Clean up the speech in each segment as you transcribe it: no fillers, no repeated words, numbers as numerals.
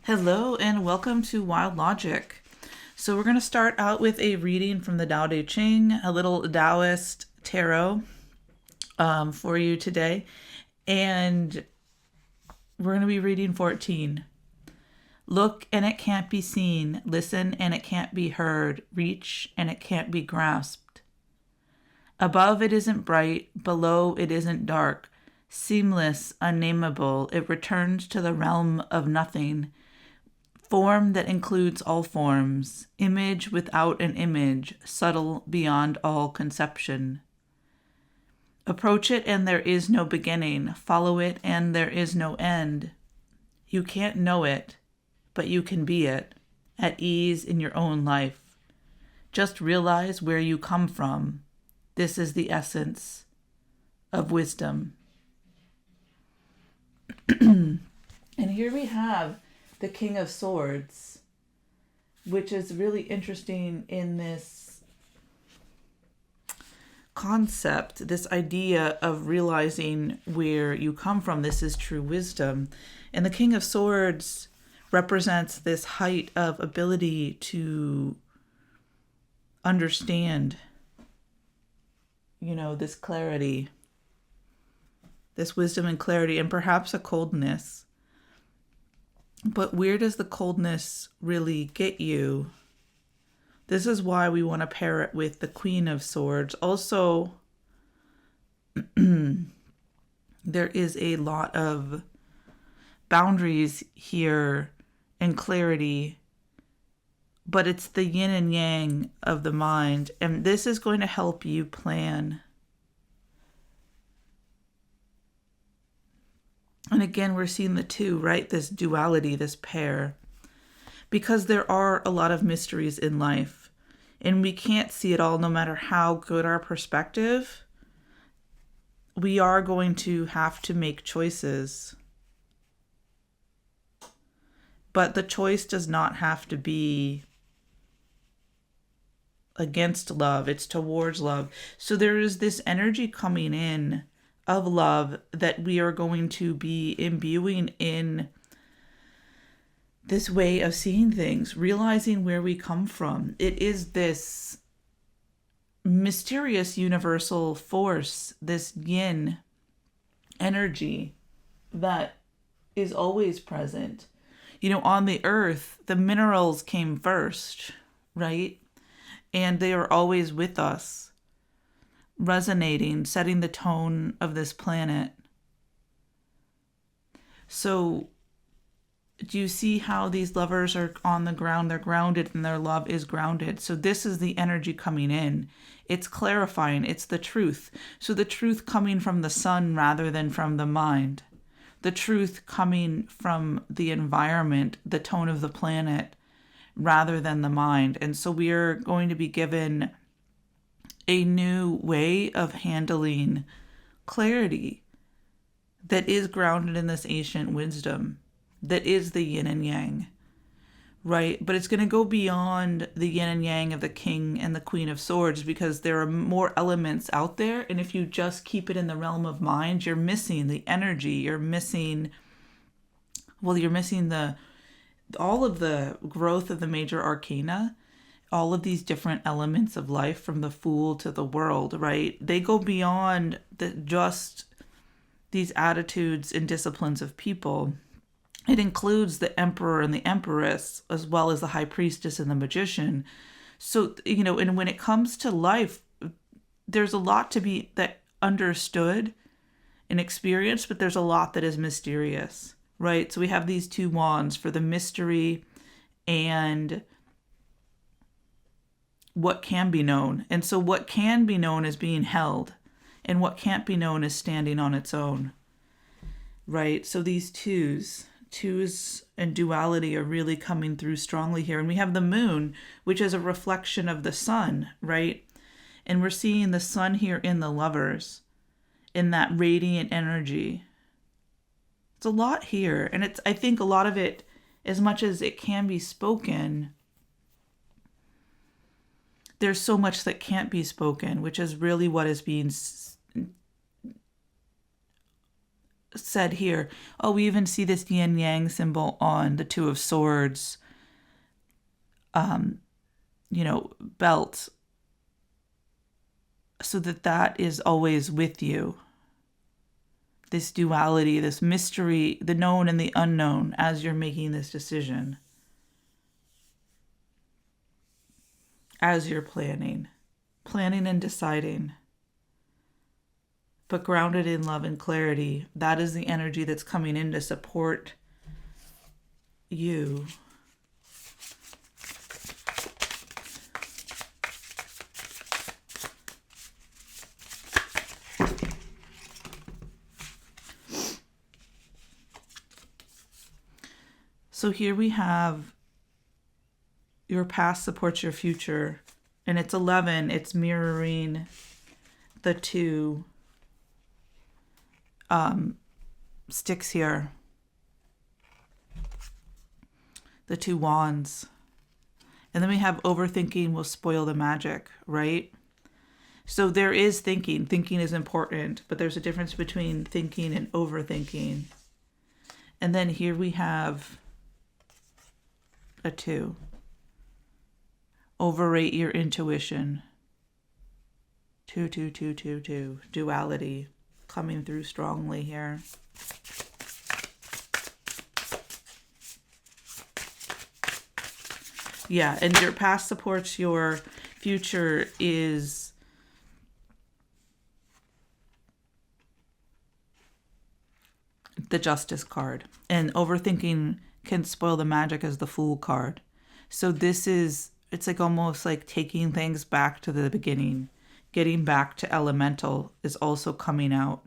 Hello and welcome to Wild Logix. So we're going to start out with a reading from the Tao Te Ching, a little Taoist tarot for you today. And we're going to be reading 14. Look and it can't be seen. Listen and it can't be heard. Reach and it can't be grasped. Above it isn't bright. Below it isn't dark. Seamless, unnameable, it returns to the realm of nothing. Form that includes all forms, image without an image, subtle beyond all conception. Approach it and there is no beginning, follow it and there is no end. You can't know it, but you can be it, at ease in your own life. Just realize where you come from. This is the essence of wisdom. And here we have the King of Swords, which is really interesting in this concept, this idea of realizing where you come from. This is true wisdom. And the King of Swords represents this height of ability to understand, this clarity, this wisdom and clarity, and perhaps a coldness. But where does the coldness really get you? This is why we want to pair it with the Queen of Swords. Also, there is a lot of boundaries here and clarity, but it's the yin and yang of the mind. And this is going to help you plan. And again, we're seeing the two, right? This duality, this pair. Because there are a lot of mysteries in life. And we can't see it all no matter how good our perspective. We are going to have to make choices. But the choice does not have to be against love. It's towards love. So there is this energy coming in of love that we are going to be imbuing in this way of seeing things, realizing where we come from. It is this mysterious universal force, this yin energy that is always present. On the earth, the minerals came first, right? And they are always with us, resonating, setting the tone of this planet. So do you see how these lovers are on the ground? They're grounded and their love is grounded. So this is the energy coming in. It's clarifying. It's the truth. So the truth coming from the sun rather than from the mind. The truth coming from the environment, the tone of the planet, rather than the mind. And so we are going to be given a new way of handling clarity that is grounded in this ancient wisdom, that is the yin and yang, right? But it's going to go beyond the yin and yang of the King and the Queen of Swords, because there are more elements out there. And if you just keep it in the realm of mind, you're missing the energy. You're missing all of the growth of the Major Arcana. All of these different elements of life, from the Fool to the World, right? They go beyond just these attitudes and disciplines of people. It includes the Emperor and the Empress, as well as the High Priestess and the Magician. So, and when it comes to life, there's a lot to be that understood and experienced, but there's a lot that is mysterious, right? So we have these two wands for the mystery and what can be known. And so what can be known is being held, and what can't be known is standing on its own, right? So these twos and duality are really coming through strongly here. And we have the moon, which is a reflection of the sun, right? And we're seeing the sun here in the lovers, in that radiant energy. It's a lot here. And I think a lot of it, as much as it can be spoken, there's so much that can't be spoken, which is really what is being said here. Oh, we even see this yin yang symbol on the Two of Swords, belt, so that is always with you. This duality, this mystery, the known and the unknown as you're making this decision, as you're planning and deciding, but grounded in love and clarity. That is the energy that's coming in to support you. So here we have your past supports your future, and it's 11. It's mirroring the two sticks here, the two wands. And then we have overthinking will spoil the magic, right? So there is thinking. Thinking is important, but there's a difference between thinking and overthinking. And then here we have a 2. Overrate your intuition. 2, 2, 2, 2, 2. Duality coming through strongly here. Yeah, and your past supports your future is the Justice card. And overthinking can spoil the magic as the Fool card. So this is, it's like almost like taking things back to the beginning. Getting back to elemental is also coming out.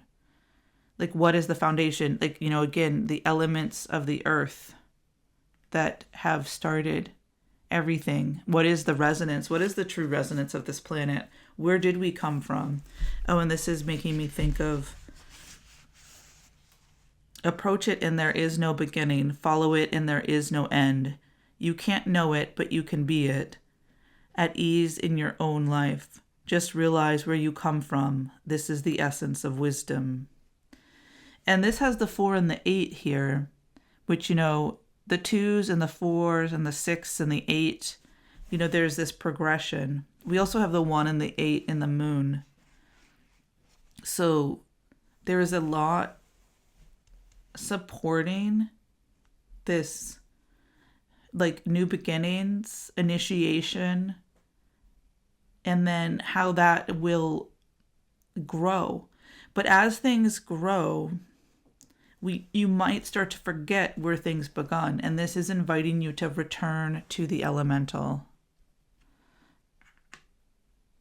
Like, what is the foundation? Like, again, the elements of the earth that have started everything. What is the resonance? What is the true resonance of this planet? Where did we come from? Oh, and this is making me think of approach it and there is no beginning. Follow it and there is no end. You can't know it, but you can be it. At ease in your own life. Just realize where you come from. This is the essence of wisdom. And this has the 4 and the 8 here, which, the 2s and the 4s and the 6 and the 8, there's this progression. We also have the 1 and the 8 in the moon. So there is a lot supporting this, like, new beginnings, initiation, and then how that will grow. But as things grow, you might start to forget where things begun, and this is inviting you to return to the elemental,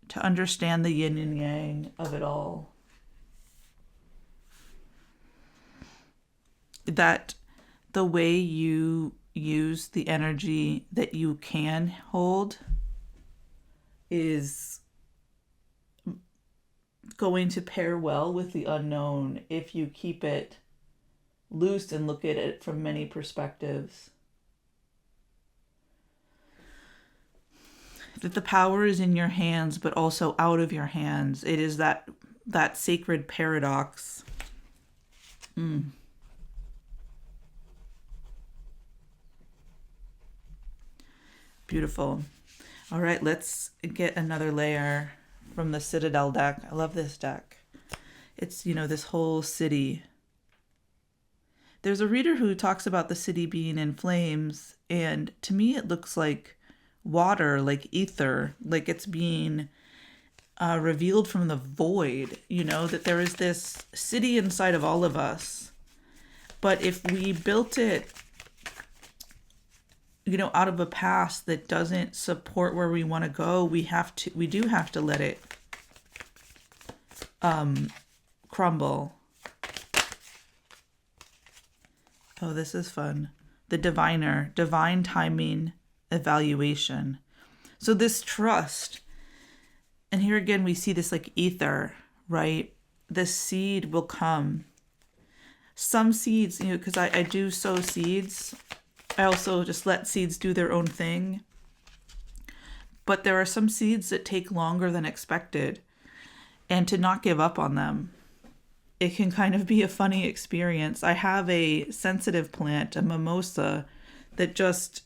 to understand the yin and yang of it all. That the way you use the energy that you can hold is going to pair well with the unknown if you keep it loose and look at it from many perspectives. That the power is in your hands, but also out of your hands. It is that sacred paradox. Beautiful. All right, let's get another layer from the Citadel deck. I love this deck. It's, this whole city. There's a reader who talks about the city being in flames, and to me it looks like water, like ether, like it's being revealed from the void, that there is this city inside of all of us. But if we built it out of a past that doesn't support where we want to go, we do have to let it crumble. Oh, this is fun. The diviner, divine timing, evaluation. So this trust, and here again we see this like ether, right? The seed will come. Some seeds, because I do sow seeds. I also just let seeds do their own thing. But there are some seeds that take longer than expected, and to not give up on them. it can kind of be a funny experience. I have a sensitive plant, a mimosa, that just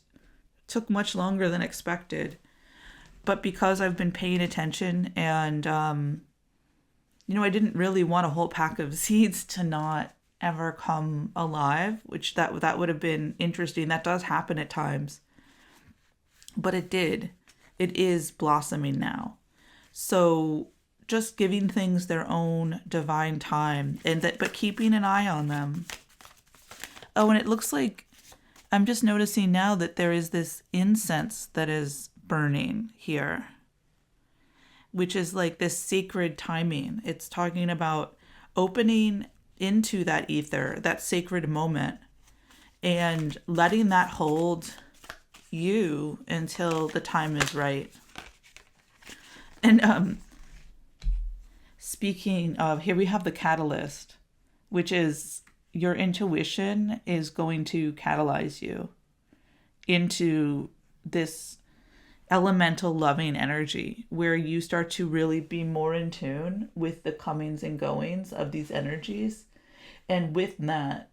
took much longer than expected. But because I've been paying attention and, I didn't really want a whole pack of seeds to not ever come alive, which that would have been interesting. That does happen at times. But it did. It is blossoming now. So just giving things their own divine time, but keeping an eye on them. Oh, and it looks like I'm just noticing now that there is this incense that is burning here, which is like this sacred timing. It's talking about opening into that ether, that sacred moment, and letting that hold you until the time is right. And speaking of, here we have the catalyst, which is your intuition is going to catalyze you into this elemental loving energy where you start to really be more in tune with the comings and goings of these energies. And with that,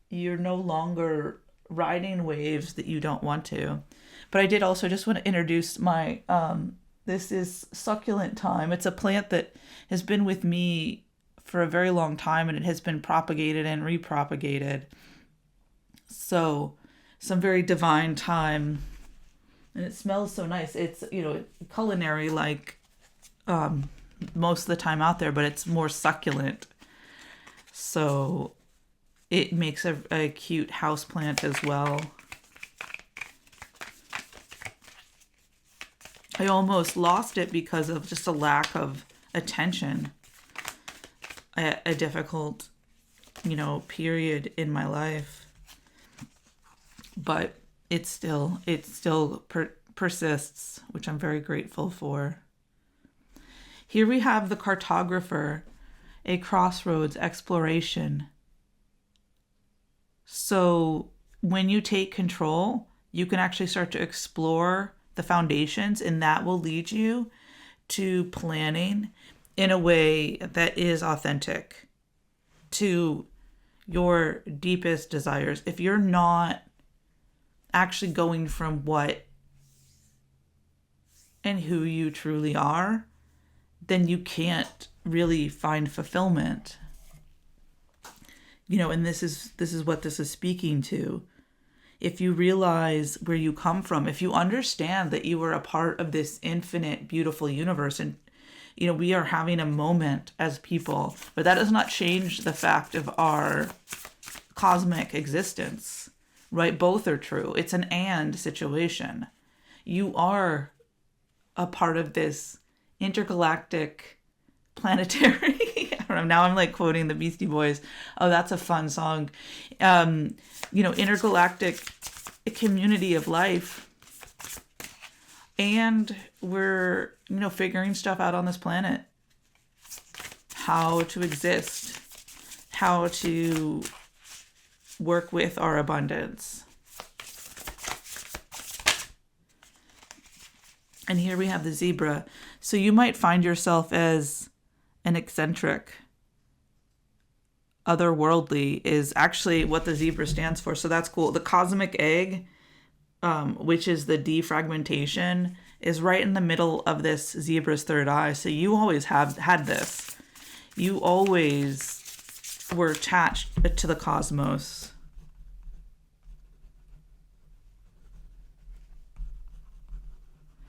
you're no longer riding waves that you don't want to. But I did also just want to introduce my, this is succulent thyme. It's a plant that has been with me for a very long time, and it has been propagated and repropagated. So some very divine thyme, and it smells so nice. It's, culinary like most of the time out there, but it's more succulent. So it makes a cute house plant as well. I almost lost it because of just a lack of attention. A difficult, period in my life. But it still persists, which I'm very grateful for. Here we have the cartographer, a crossroads exploration. So when you take control, you can actually start to explore the foundations, and that will lead you to planning in a way that is authentic to your deepest desires. If you're not actually going from what and who you truly are, then you can't really find fulfillment. And this is what this is speaking to. If you realize where you come from, if you understand that you are a part of this infinite, beautiful universe, and we are having a moment as people, but that does not change the fact of our cosmic existence, right? Both are true. It's an and situation. You are a part of this intergalactic planetary. I don't know. Now I'm like quoting the Beastie Boys. Oh, that's a fun song. Intergalactic community of life. And we're, figuring stuff out on this planet. How to exist. How to work with our abundance. And here we have the zebra. So you might find yourself as an eccentric. Otherworldly is actually what the zebra stands for. So that's cool. The cosmic egg, which is the defragmentation, is right in the middle of this zebra's third eye. So you always have had this. You always were attached to the cosmos.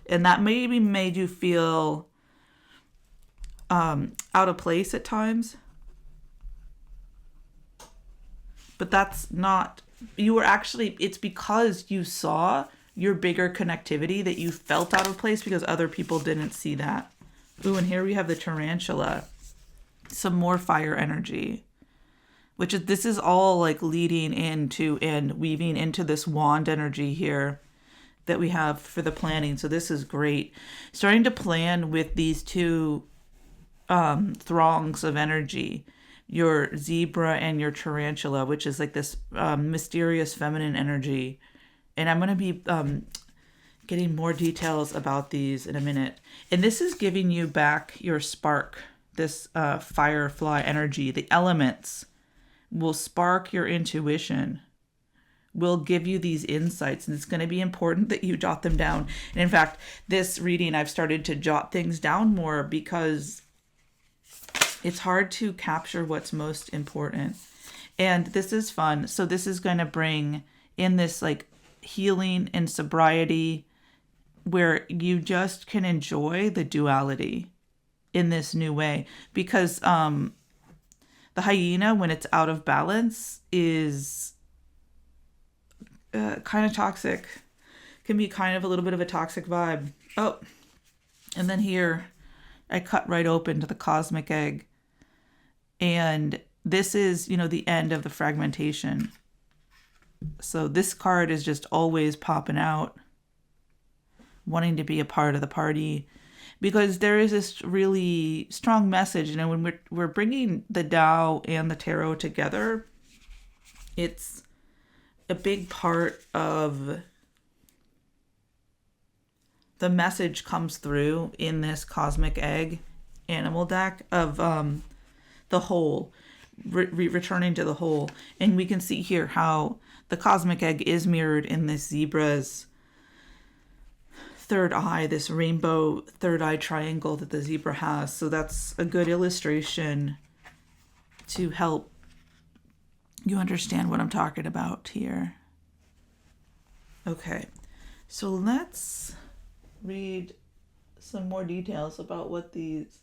And that maybe made you feel out of place at times. But that's not, you were actually, it's because you saw your bigger connectivity that you felt out of place because other people didn't see that. Ooh, and here we have the tarantula. Some more fire energy. This is all like leading into and weaving into this wand energy here that we have for the planning. So this is great. Starting to plan with these two throngs of energy. Your zebra and your tarantula, which is like this mysterious feminine energy. And I'm going to be getting more details about these in a minute. And this is giving you back your spark this firefly energy. The elements will spark your intuition, will give you these insights, and it's going to be important that you jot them down. And in fact, this reading, I've started to jot things down more because it's hard to capture what's most important. And this is fun. So this is going to bring in this like healing and sobriety where you just can enjoy the duality in this new way. Because the hyena, when it's out of balance, is kind of toxic. Can be kind of a little bit of a toxic vibe. Oh, and then here I cut right open to the cosmic egg. And this is, the end of the fragmentation. So this card is just always popping out, wanting to be a part of the party, because there is this really strong message. When we're bringing the Tao and the Tarot together, it's a big part of the message comes through in this cosmic egg animal deck of the whole, returning to the whole. And we can see here how the cosmic egg is mirrored in this zebra's third eye, this rainbow third eye triangle that the zebra has. So that's a good illustration to help you understand what I'm talking about here. Okay, so let's read some more details about what these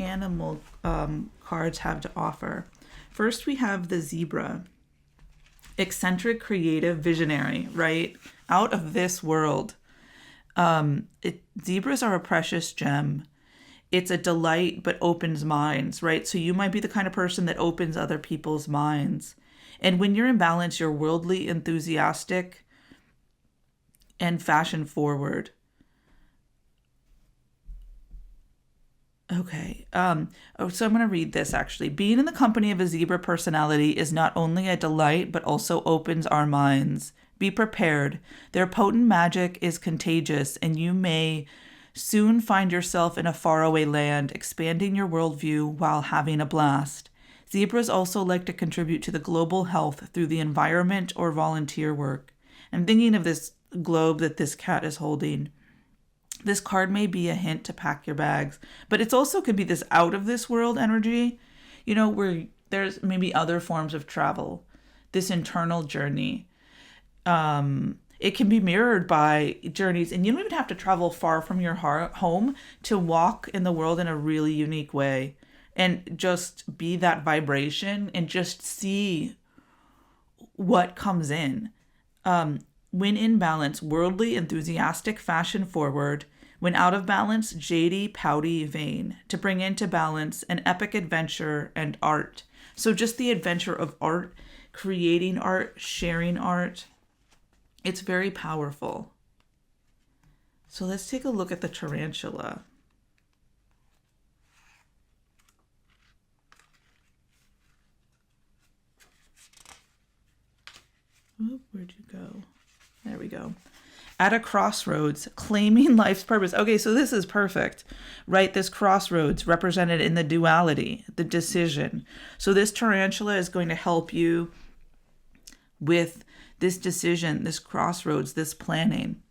animal cards have to offer. First, we have the zebra. Eccentric, creative, visionary, right? Out of this world. Zebras are a precious gem. It's a delight, but opens minds, right? So you might be the kind of person that opens other people's minds. And when you're in balance, you're worldly, enthusiastic, and fashion forward. Okay. So I'm going to read this actually. Being in the company of a zebra personality is not only a delight, but also opens our minds. Be prepared. Their potent magic is contagious, and you may soon find yourself in a faraway land, expanding your worldview while having a blast. Zebras also like to contribute to the global health through the environment or volunteer work. I'm thinking of this globe that this cat is holding. This card may be a hint to pack your bags, but it also could be this out of this world energy, where there's maybe other forms of travel, this internal journey. It can be mirrored by journeys, and you don't even have to travel far from your home to walk in the world in a really unique way and just be that vibration and just see what comes in. When in balance, worldly, enthusiastic, fashion forward. When out of balance, jady, pouty, vain. To bring into balance an epic adventure and art. So just the adventure of art, creating art, sharing art. It's very powerful. So let's take a look at the tarantula. Oop, where'd you go? There we go. At a crossroads, claiming life's purpose. Okay, so this is perfect, right? This crossroads represented in the duality, the decision. So this tarantula is going to help you with this decision, this crossroads, this planning.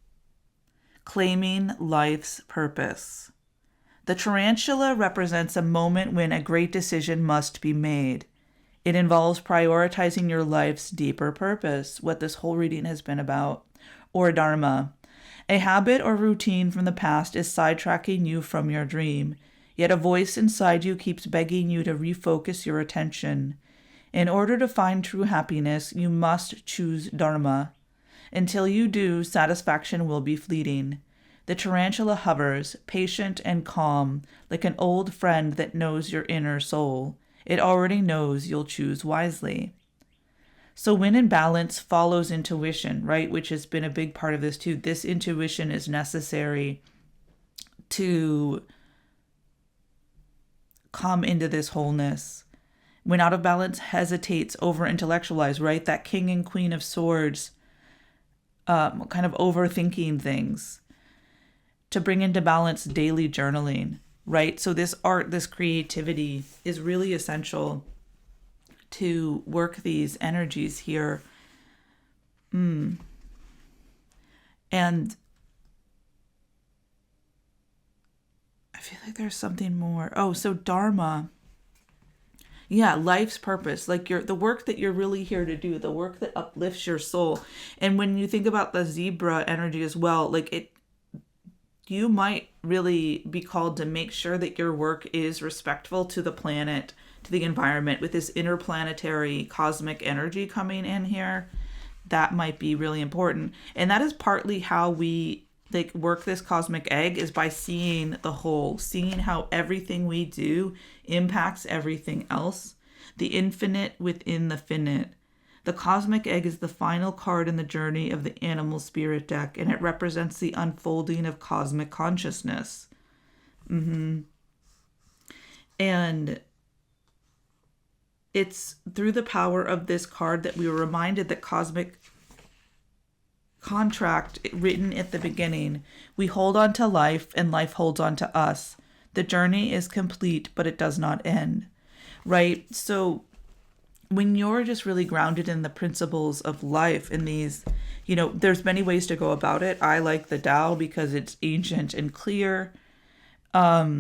Claiming life's purpose. The tarantula represents a moment when a great decision must be made. It involves prioritizing your life's deeper purpose, what this whole reading has been about, or dharma. A habit or routine from the past is sidetracking you from your dream, yet a voice inside you keeps begging you to refocus your attention. In order to find true happiness, you must choose dharma. Until you do, satisfaction will be fleeting. The tarantula hovers, patient and calm, like an old friend that knows your inner soul. It already knows you'll choose wisely. So when in balance follows intuition, right? Which has been a big part of this too. This intuition is necessary to come into this wholeness. When out of balance, hesitates, over-intellectualize, right? That king and queen of swords, kind of overthinking things. To bring into balance, daily journaling, right? So this art, this creativity is really essential to work these energies here. And I feel like there's something more. Oh, so Dharma. Yeah, life's purpose, like the work that you're really here to do, the work that uplifts your soul. And when you think about the zebra energy as well, like you might really be called to make sure that your work is respectful to the planet, to the environment, with this interplanetary cosmic energy coming in here. That might be really important. And that is partly how we like work this cosmic egg, is by seeing the whole, seeing how everything we do impacts everything else. The infinite within the finite. The cosmic egg is the final card in the journey of the animal spirit deck, and it represents the unfolding of cosmic consciousness. And it's through the power of this card that we were reminded that cosmic contract written at the beginning. We hold on to life and life holds on to us. The journey is complete, but it does not end. Right? So when you're just really grounded in the principles of life, in these, there's many ways to go about it. I like the Tao because it's ancient and clear. Knowing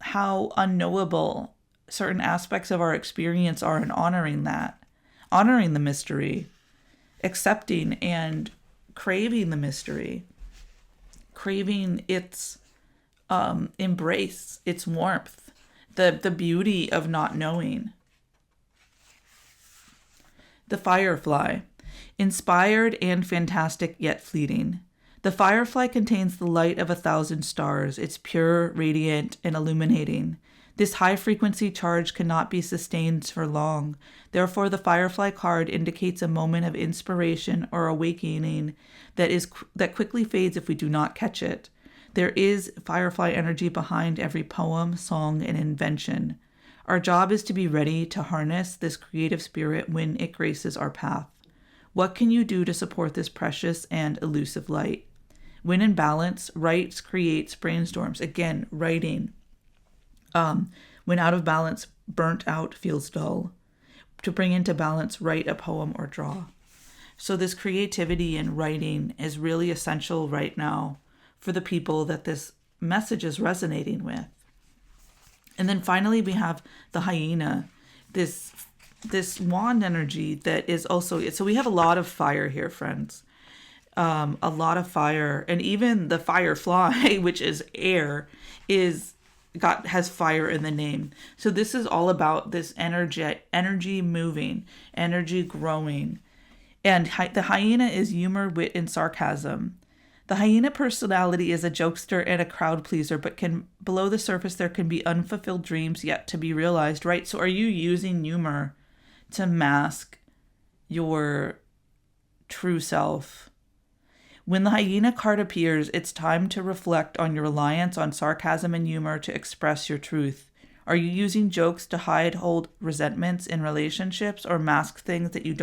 how unknowable certain aspects of our experience are, and honoring that, honoring the mystery, accepting and craving the mystery, craving its embrace, its warmth, the beauty of not knowing. The firefly, inspired and fantastic yet fleeting. The firefly contains the light of 1,000 stars. It's pure, radiant, and illuminating. This high-frequency charge cannot be sustained for long. Therefore, the firefly card indicates a moment of inspiration or awakening that quickly fades if we do not catch it. There is firefly energy behind every poem, song, and invention. Our job is to be ready to harness this creative spirit when it graces our path. What can you do to support this precious and elusive light? When in balance, writes, creates, brainstorms. Again, writing. When out of balance, burnt out feels dull. To bring into balance, write a poem or draw. So this creativity in writing is really essential right now for the people that this message is resonating with. And then finally, we have the hyena, this wand energy that is also, so we have a lot of fire here, friends. A lot of fire, and even the firefly, which is air, has fire in the name. So this is all about this energy moving, energy growing. And the hyena is humor, wit, and sarcasm. The hyena personality is a jokester and a crowd pleaser, but below the surface there can be unfulfilled dreams yet to be realized, right? So are you using humor to mask your true self? When the hyena card appears, it's time to reflect on your reliance on sarcasm and humor to express your truth. Are you using jokes to hold resentments in relationships, or mask things that you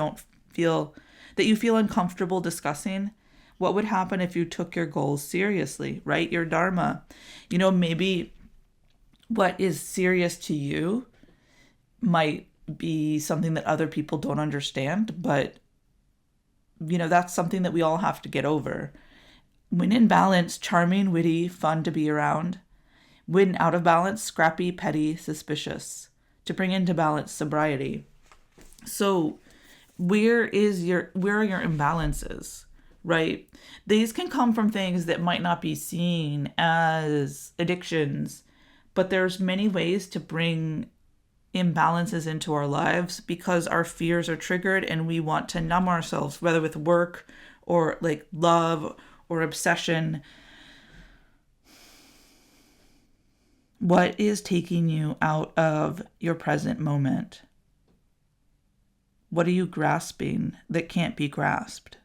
feel uncomfortable discussing? What would happen if you took your goals seriously, right? Your dharma. Maybe what is serious to you might be something that other people don't understand, but that's something that we all have to get over. When in balance, charming, witty, fun to be around. When out of balance, scrappy, petty, suspicious. To bring into balance, sobriety. So where are your imbalances, right? These can come from things that might not be seen as addictions, but there's many ways to bring imbalances into our lives because our fears are triggered and we want to numb ourselves, whether with work or like love or obsession. What is taking you out of your present moment? What are you grasping that can't be grasped,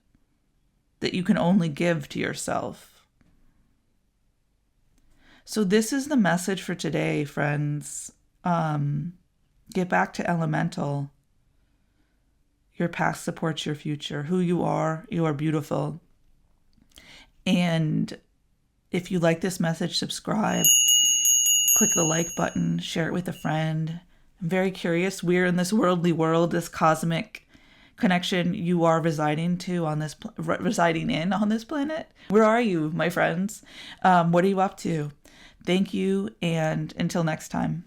that you can only give to yourself? So this is the message for today, friends. Get back to elemental. Your past supports your future. Who you are beautiful. And If you like this message, subscribe, click the like button, share it with a friend. I'm very curious. We're in this worldly world, this cosmic connection you are residing in on this planet. Where are you, my friends? What are you up to? Thank you, and until next time.